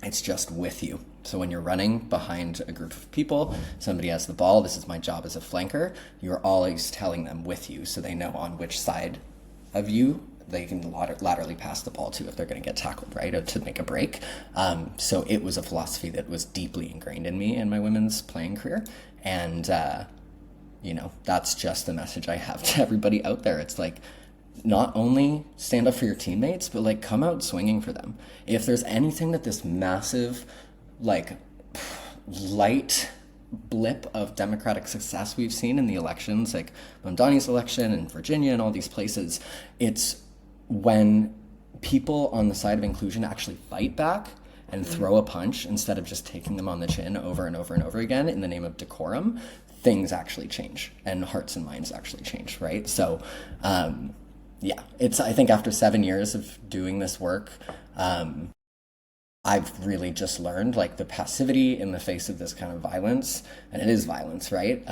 Speaker 2: it's just with you. So when you're running behind a group of people, somebody has the ball, this is my job as a flanker, you're always telling them with you, so they know on which side of you they can laterally pass the ball to if they're going to get tackled, right, or to make a break. So it was a philosophy that was deeply ingrained in me in my women's playing career. And, that's just the message I have to everybody out there. It's like, not only stand up for your teammates, but like come out swinging for them. If there's anything that this massive, like, light blip of democratic success we've seen in the elections, like Mamdani's election and Virginia and all these places, it's when people on the side of inclusion actually fight back and throw a punch instead of just taking them on the chin over and over and over again in the name of decorum, things actually change and hearts and minds actually change, right? So, I think after 7 years of doing this work, I've really just learned like the passivity in the face of this kind of violence, and it is violence, right?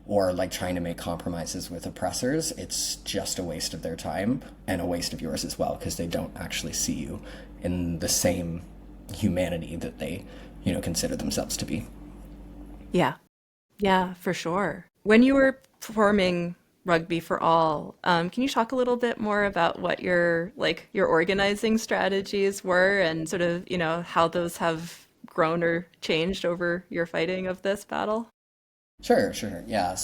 Speaker 2: Or like trying to make compromises with oppressors, it's just a waste of their time and a waste of yours as well, because they don't actually see you in the same humanity that they, consider themselves to be.
Speaker 3: Yeah, for sure. When you were performing Rugby for All. Can you talk a little bit more about what your organizing strategies were and sort of, how those have grown or changed over your fighting of this battle?
Speaker 2: Sure, yeah.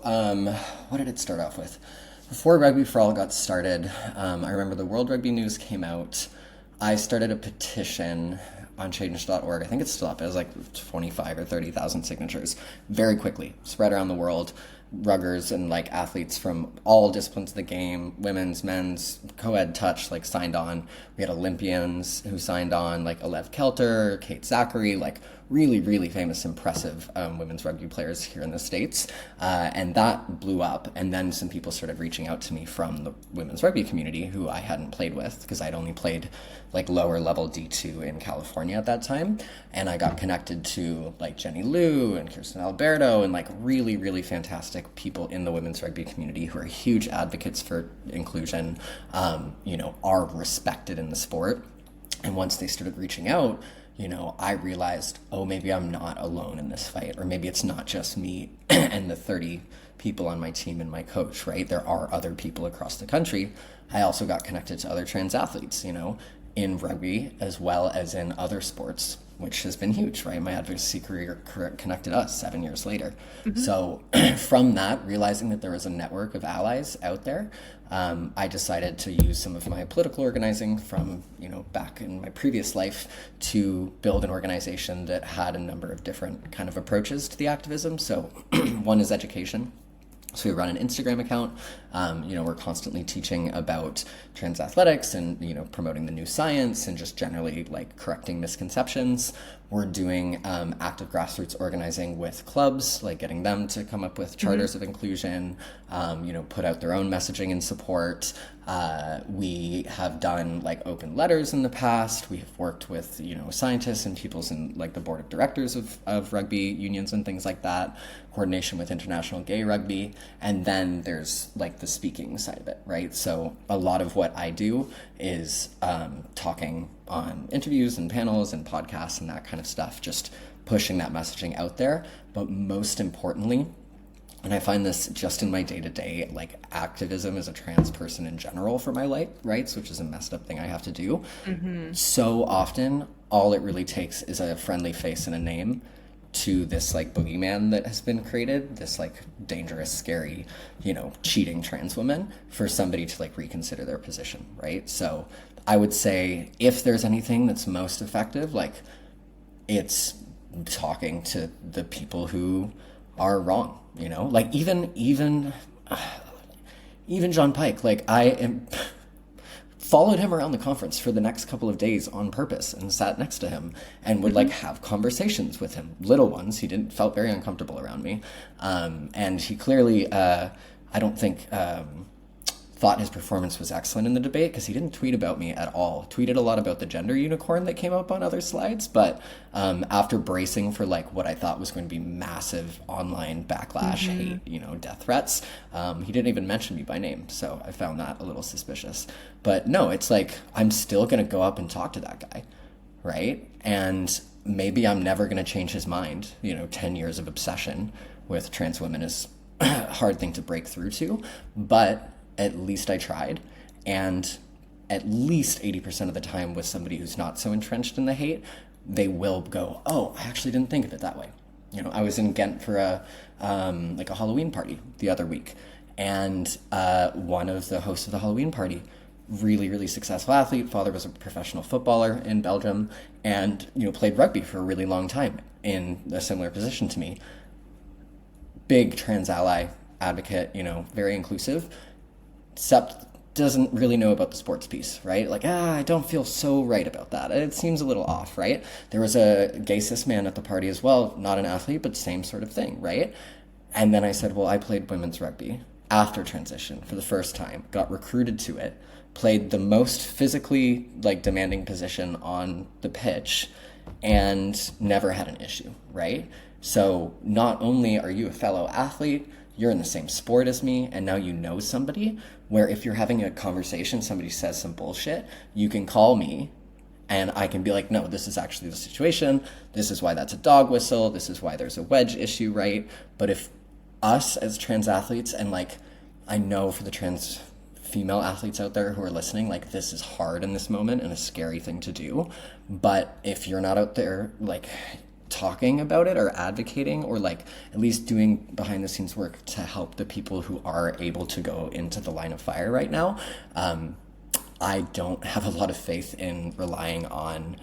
Speaker 2: What did it start off with? Before Rugby for All got started, I remember the World Rugby news came out. I started a petition on change.org. I think it's still up. It was like 25 or 30,000 signatures very quickly, spread around the world. Ruggers and like athletes from all disciplines of the game, women's, men's, co-ed touch, like signed on. We had Olympians who signed on, like Alev Kelter, Kate Zachary, like really, really famous, impressive women's rugby players here in the States. And that blew up. And then some people started reaching out to me from the women's rugby community who I hadn't played with because I'd only played like lower level D2 in California at that time. And I got connected to like Jenny Liu and Kirsten Alberto and like really, really fantastic people in the women's rugby community who are huge advocates for inclusion, are respected in the sport. And once they started reaching out, I realized, oh, maybe I'm not alone in this fight, or maybe it's not just me and the 30 people on my team and my coach, right? There are other people across the country. I also got connected to other trans athletes, in rugby as well as in other sports, which has been huge, right? My advocacy career connected us 7 years later. Mm-hmm. So from that, realizing that there was a network of allies out there, I decided to use some of my political organizing from, back in my previous life to build an organization that had a number of different kind of approaches to the activism. So one is education. So we run an Instagram account. We're constantly teaching about trans athletics and, promoting the new science and just generally like correcting misconceptions. We're doing active grassroots organizing with clubs, like getting them to come up with charters of inclusion, put out their own messaging and support. We have done like open letters in the past. We've worked with, scientists and people's in like the board of directors of rugby unions and things like that, coordination with International Gay Rugby. And then there's like the speaking side of it, right? So a lot of what I do is talking on interviews and panels and podcasts and that kind of stuff, just pushing that messaging out there. But most importantly, and I find this just in my day-to-day, like activism as a trans person in general for my life, rights, which is a messed up thing I have to do. Mm-hmm. So often, all it really takes is a friendly face and a name to this like boogeyman that has been created, this like dangerous, scary, cheating trans woman, for somebody to like reconsider their position, right? So I would say if there's anything that's most effective, like it's talking to the people who are wrong, like even John Pike, like followed him around the conference for the next couple of days on purpose and sat next to him and would like have conversations with him, little ones. He felt very uncomfortable around me. And he clearly, I don't think, thought his performance was excellent in the debate because he didn't tweet about me at all. Tweeted a lot about the gender unicorn that came up on other slides, but after bracing for like what I thought was going to be massive online backlash, hate, death threats, he didn't even mention me by name. So I found that a little suspicious. But no, it's like I'm still going to go up and talk to that guy, right? And maybe I'm never going to change his mind. 10 years of obsession with trans women is a hard thing to break through to, but at least I tried. And at least 80% of the time with somebody who's not so entrenched in the hate, they will go, oh, I actually didn't think of it that way. I was in Ghent for a Halloween party the other week. And one of the hosts of the Halloween party, really, really successful athlete, father was a professional footballer in Belgium and, played rugby for a really long time in a similar position to me. Big trans ally advocate, very inclusive, except doesn't really know about the sports piece, right? Like, I don't feel so right about that. It seems a little off, right? There was a gay cis man at the party as well, not an athlete, but same sort of thing, right? And then I said, well, I played women's rugby after transition for the first time, got recruited to it, played the most physically like demanding position on the pitch and never had an issue, right? So not only are you a fellow athlete, you're in the same sport as me, and now you know somebody where if you're having a conversation, somebody says some bullshit, you can call me and I can be like, no, this is actually the situation. This is why that's a dog whistle. This is why there's a wedge issue, right? But if us as trans athletes and like I know for the trans female athletes out there who are listening, like this is hard in this moment and a scary thing to do. But if you're not out there like talking about it or advocating or like at least doing behind the scenes work to help the people who are able to go into the line of fire right now, I don't have a lot of faith in relying on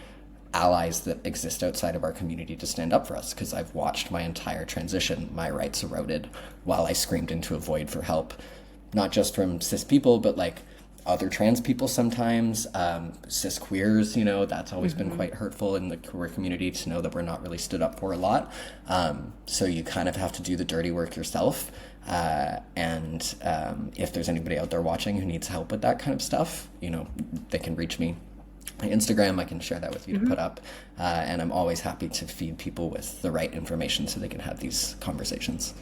Speaker 2: allies that exist outside of our community to stand up for us, because I've watched my entire transition, my rights eroded while I screamed into a void for help, not just from cis people, but like other trans people sometimes, cis queers, you know, that's always been quite hurtful in the queer community to know that we're not really stood up for a lot. So you kind of have to do the dirty work yourself. And if there's anybody out there watching who needs help with that kind of stuff, you know, they can reach me. My Instagram, I can share that with you to put up. And I'm always happy to feed people with the right information so they can have these conversations.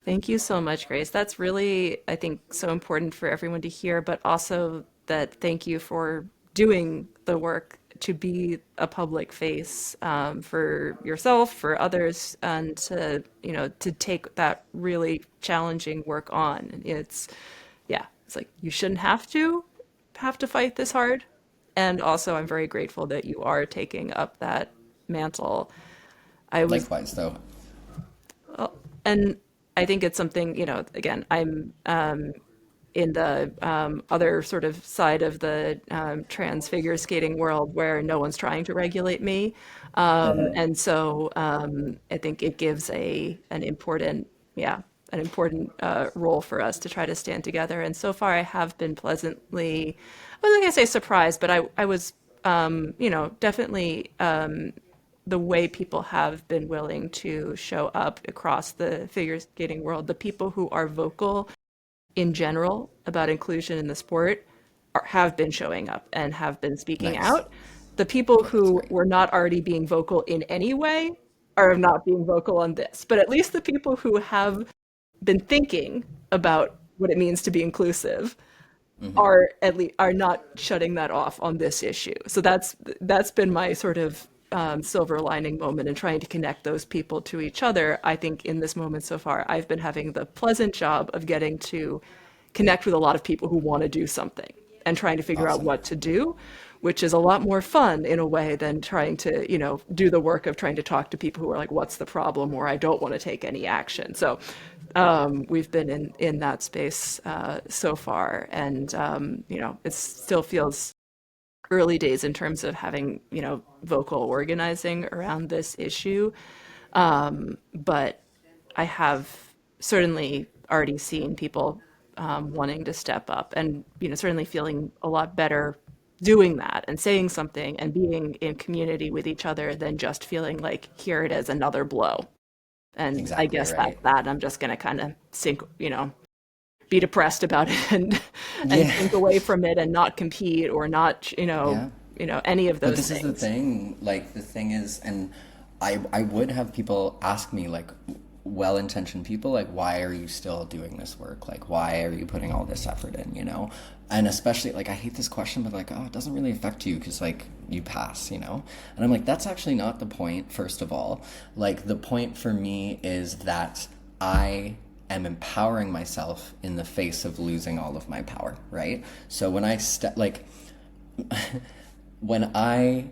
Speaker 3: Thank you so much, Grace. That's really, I think, so important for everyone to hear, but also that thank you for doing the work to be a public face, for yourself, for others, and to, you know, to take that really challenging work on. Yeah, it's like you shouldn't have to fight this hard. And also, I'm very grateful that you are taking up that mantle. I was
Speaker 2: Likewise, though.
Speaker 3: And I think it's something, you know, again, I'm in the other sort of side of the trans figure skating world where no one's trying to regulate me. And so I think it gives an important, yeah, an important role for us to try to stand together. And so far I have been pleasantly, I wasn't going to say surprised, but I was, you know, definitely the way people have been willing to show up across the figure skating world, the people who are vocal in general about inclusion in the sport have been showing up and have been speaking
Speaker 2: Nice.
Speaker 3: out. The people
Speaker 2: That's
Speaker 3: who
Speaker 2: great.
Speaker 3: were not already being vocal in any way are not being vocal on this. But at least the people who have been thinking about what it means to be inclusive are at least are not shutting that off on this issue. So that's been my sort of silver lining moment in trying to connect those people to each other. I think in this moment so far, I've been having the pleasant job of getting to connect with a lot of people who want to do something and trying to figure out
Speaker 2: Awesome.
Speaker 3: what to do, which is a lot more fun in a way than trying to, you know, do the work of trying to talk to people who are like, what's the problem? Or I don't want to take any action. So we've been in that space so far. And, you know, it still feels early days in terms of having, you know, vocal organizing around this issue. But I have certainly already seen people wanting to step up and, you know, certainly feeling a lot better doing that and saying something and being in community with each other than just feeling like, here it is, another blow. And I
Speaker 2: Exactly
Speaker 3: guess that's
Speaker 2: right.
Speaker 3: that. I'm just going to kind of sink, you know, be depressed about it and
Speaker 2: Yeah.
Speaker 3: think away from it and not compete or not,
Speaker 2: Yeah.
Speaker 3: you know, any of
Speaker 2: But
Speaker 3: those
Speaker 2: this is the
Speaker 3: things.
Speaker 2: thing, like the thing is, and I would have people ask me, like well-intentioned people, like, why are you still doing this work? Like, why are you putting all this effort in, you know? And especially, like, I hate this question, but like, oh, it doesn't really affect you because like you pass, you know? And I'm like, that's actually not the point, first of all. Like, the point for me is that I am empowering myself in the face of losing all of my power, right? So when I step, like, when I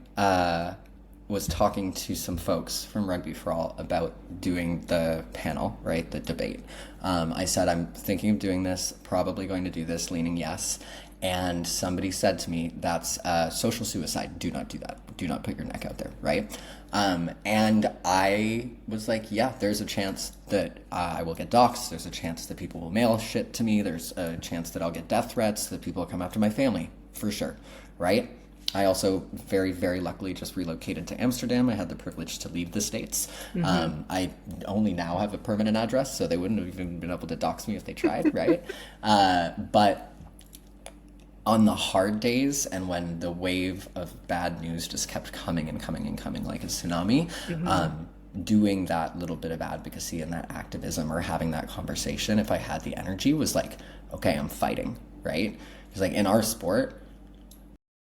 Speaker 2: was talking to some folks from Rugby for All about doing the panel, right, the debate, I said, I'm thinking of doing this, probably going to do this, leaning yes. And somebody said to me, that's social suicide. Do not do that. Do not put your neck out there, right? And I was like, yeah, there's a chance that I will get doxxed. There's a chance that people will mail shit to me. There's a chance that I'll get death threats, that people will come after my family, for sure, right? I also very, very luckily just relocated to Amsterdam. I had the privilege to leave the States. I only now have a permanent address, so they wouldn't have even been able to dox me if they tried, right? But on the hard days and when the wave of bad news just kept coming and coming and coming like a tsunami, doing that little bit of advocacy and that activism or having that conversation, if I had the energy, was like, okay, I'm fighting, right? Because like in our sport,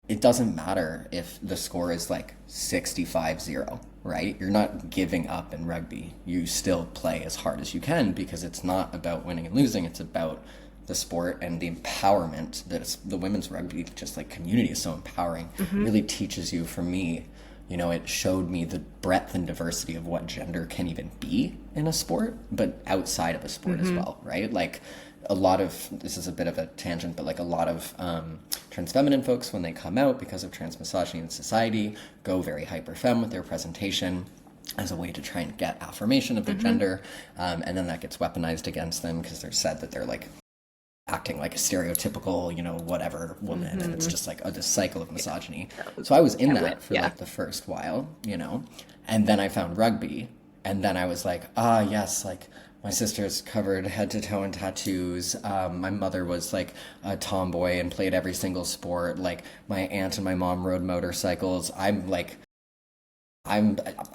Speaker 2: it doesn't matter if the score is like 65-0, right? You're not giving up in rugby. You still play as hard as you can because it's not about winning and losing. It's about the sport and the empowerment that the women's rugby, just like community, is so empowering. Really teaches you, for me, it showed me the breadth and diversity of what gender can even be in a sport, but outside of a sport as well, right? Like a lot of, this is a bit of a tangent, but like a lot of trans feminine folks, when they come out because of trans misogyny in society, go very hyper femme with their presentation as a way to try and get affirmation of their gender. And then that gets weaponized against them because they're said that they're like acting like a stereotypical, whatever woman. And it's just like this cycle of misogyny. So I was in that for like the first while, and then I found rugby. And then I was like, yes, like my sister's covered head to toe in tattoos. My mother was like a tomboy and played every single sport. Like my aunt and my mom rode motorcycles. I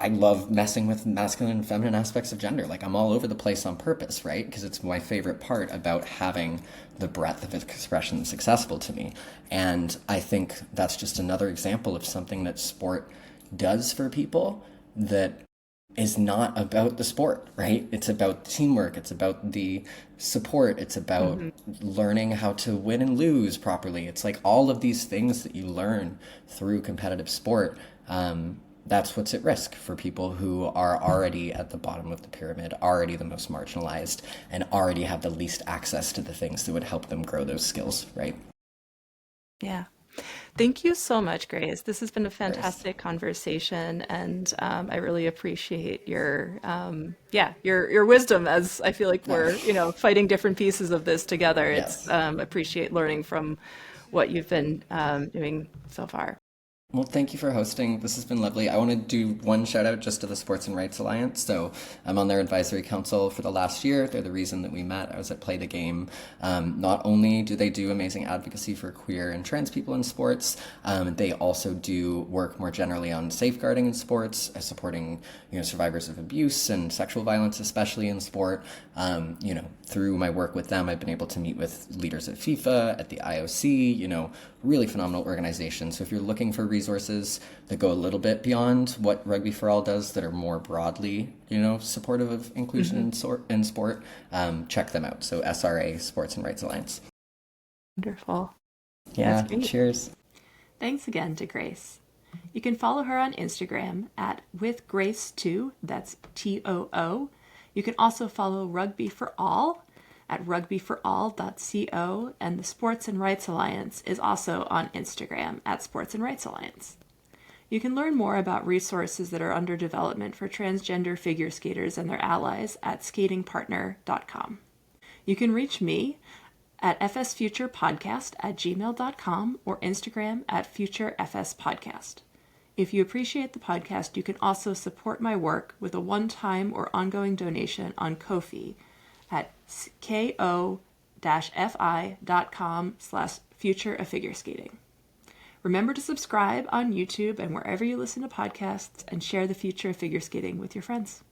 Speaker 2: love messing with masculine and feminine aspects of gender. Like I'm all over the place on purpose, right? Because it's my favorite part about having the breadth of expression that's accessible to me. And I think that's just another example of something that sport does for people that is not about the sport, right? It's about teamwork. It's about the support. It's about learning how to win and lose properly. It's like all of these things that you learn through competitive sport. That's what's at risk for people who are already at the bottom of the pyramid, already the most marginalized, and already have the least access to the things that would help them grow those skills, right?
Speaker 3: Yeah. Thank you so much, Grace. This has been a fantastic conversation, and I really appreciate your wisdom, as I feel like we're fighting different pieces of this together. It's appreciate learning from what you've been doing so far.
Speaker 2: Well, thank you for hosting. This has been lovely. I want to do one shout out just to the Sports and Rights Alliance. So I'm on their advisory council for the last year. They're the reason that we met. I was at Play the Game. Not only do they do amazing advocacy for queer and trans people in sports, they also do work more generally on safeguarding in sports, supporting survivors of abuse and sexual violence, especially in sport. Through my work with them, I've been able to meet with leaders at FIFA, at the IOC, really phenomenal organizations. So if you're looking for resources that go a little bit beyond what Rugby for All does, that are more broadly, supportive of inclusion in sport, check them out. So SRA, Sports and Rights Alliance.
Speaker 3: Wonderful.
Speaker 2: Yeah, cheers.
Speaker 1: Thanks again to Grace. You can follow her on Instagram at withgrace2, that's TOO. You can also follow Rugby for All at rugbyforall.co, and the Sports and Rights Alliance is also on Instagram at Sports and Rights Alliance. You can learn more about resources that are under development for transgender figure skaters and their allies at skatingpartner.com. You can reach me at fsfuturepodcast@gmail.com or Instagram at futurefspodcast. If you appreciate the podcast, you can also support my work with a one-time or ongoing donation on Ko-fi at ko-fi.com/futureoffigureskating. Remember to subscribe on YouTube and wherever you listen to podcasts, and share the future of figure skating with your friends.